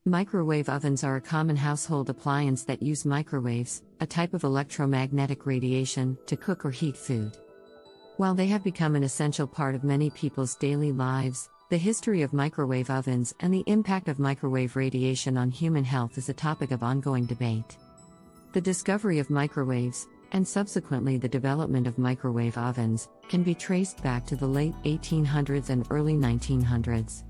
Microwave ovens are a common household appliance that use microwaves, a type of electromagnetic radiation, to cook or heat food. While they have become an essential part of many people's daily lives, the history of microwave ovens and the impact of microwave radiation on human health is a topic of ongoing debate. The discovery of microwaves, and subsequently the development of microwave ovens, can be traced back to the late 1800s and early 1900s.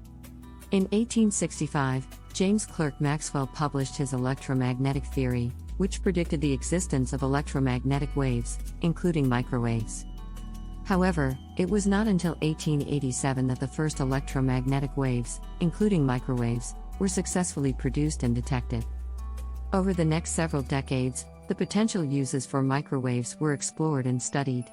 In 1865, James Clerk Maxwell published his electromagnetic theory, which predicted the existence of electromagnetic waves, including microwaves. However, it was not until 1887 that the first electromagnetic waves, including microwaves, were successfully produced and detected. Over the next several decades, the potential uses for microwaves were explored and studied.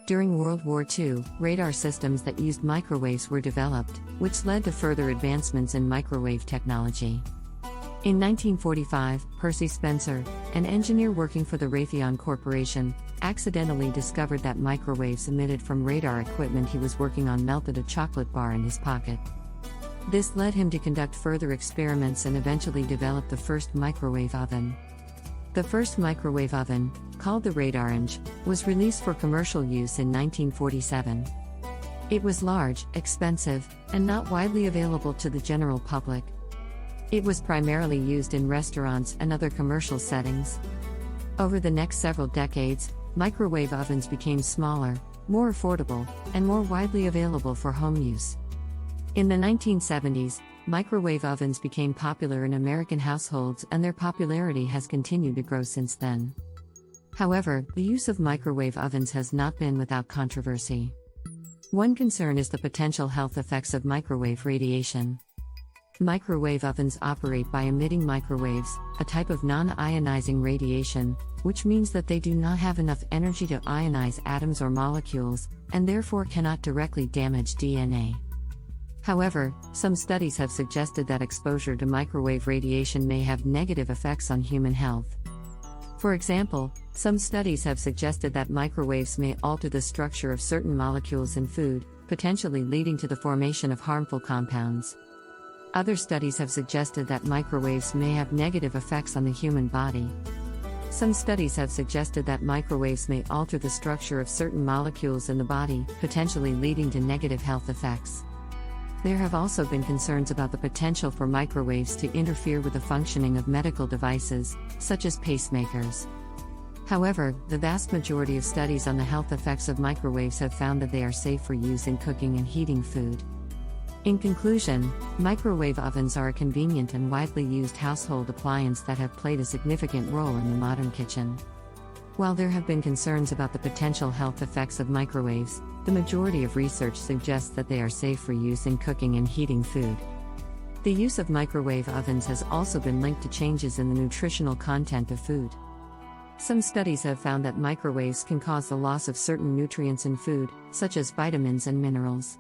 During World War II, radar systems that used microwaves were developed, which led to further advancements in microwave technology. In 1945, Percy Spencer, an engineer working for the Raytheon Corporation, accidentally discovered that microwaves emitted from radar equipment he was working on melted a chocolate bar in his pocket. This led him to conduct further experiments and eventually develop the first microwave oven. The first microwave oven, called the Radarange, was released for commercial use in 1947. It was large, expensive, and not widely available to the general public. It was primarily used in restaurants and other commercial settings. Over the next several decades, microwave ovens became smaller, more affordable, and more widely available for home use. In the 1970s, microwave ovens became popular in American households, and their popularity has continued to grow since then. However, the use of microwave ovens has not been without controversy. One concern is the potential health effects of microwave radiation. Microwave ovens operate by emitting microwaves, a type of non-ionizing radiation, which means that they do not have enough energy to ionize atoms or molecules, and therefore cannot directly damage DNA. However, some studies have suggested that exposure to microwave radiation may have negative effects on human health. For example, some studies have suggested that microwaves may alter the structure of certain molecules in food, potentially leading to the formation of harmful compounds. Other studies have suggested that microwaves may have negative effects on the human body. Some studies have suggested that microwaves may alter the structure of certain molecules in the body, potentially leading to negative health effects. There have also been concerns about the potential for microwaves to interfere with the functioning of medical devices, such as pacemakers. However, the vast majority of studies on the health effects of microwaves have found that they are safe for use in cooking and heating food. In conclusion, microwave ovens are a convenient and widely used household appliance that have played a significant role in the modern kitchen. While there have been concerns about the potential health effects of microwaves, the majority of research suggests that they are safe for use in cooking and heating food. The use of microwave ovens has also been linked to changes in the nutritional content of food. Some studies have found that microwaves can cause the loss of certain nutrients in food, such as vitamins and minerals.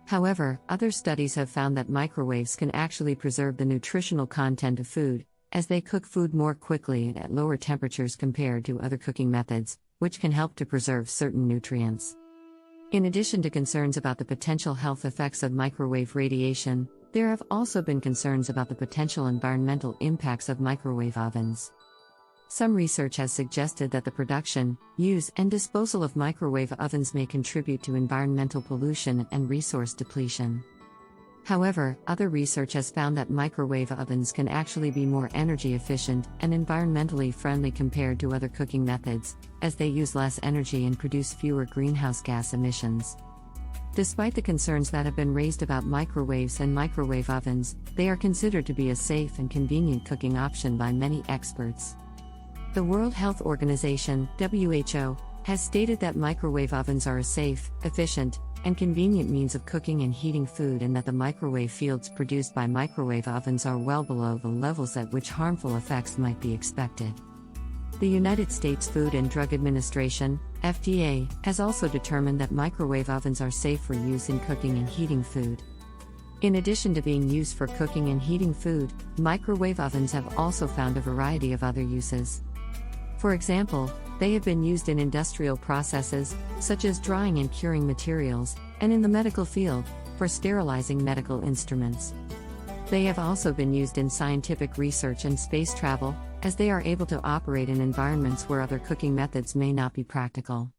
However, other studies have found that microwaves can actually preserve the nutritional content of food, as they cook food more quickly and at lower temperatures compared to other cooking methods, which can help to preserve certain nutrients. In addition to concerns about the potential health effects of microwave radiation, there have also been concerns about the potential environmental impacts of microwave ovens. Some research has suggested that the production, use, and disposal of microwave ovens may contribute to environmental pollution and resource depletion. However, other research has found that microwave ovens can actually be more energy efficient and environmentally friendly compared to other cooking methods, as they use less energy and produce fewer greenhouse gas emissions. Despite the concerns that have been raised about microwaves and microwave ovens, they are considered to be a safe and convenient cooking option by many experts. The World Health Organization, WHO, has stated that microwave ovens are a safe, efficient, and convenient means of cooking and heating food, and that the microwave fields produced by microwave ovens are well below the levels at which harmful effects might be expected. The United States Food and Drug Administration, FDA, has also determined that microwave ovens are safe for use in cooking and heating food. In addition to being used for cooking and heating food, microwave ovens have also found a variety of other uses. For example, they have been used in industrial processes, such as drying and curing materials, and in the medical field, for sterilizing medical instruments. They have also been used in scientific research and space travel, as they are able to operate in environments where other cooking methods may not be practical.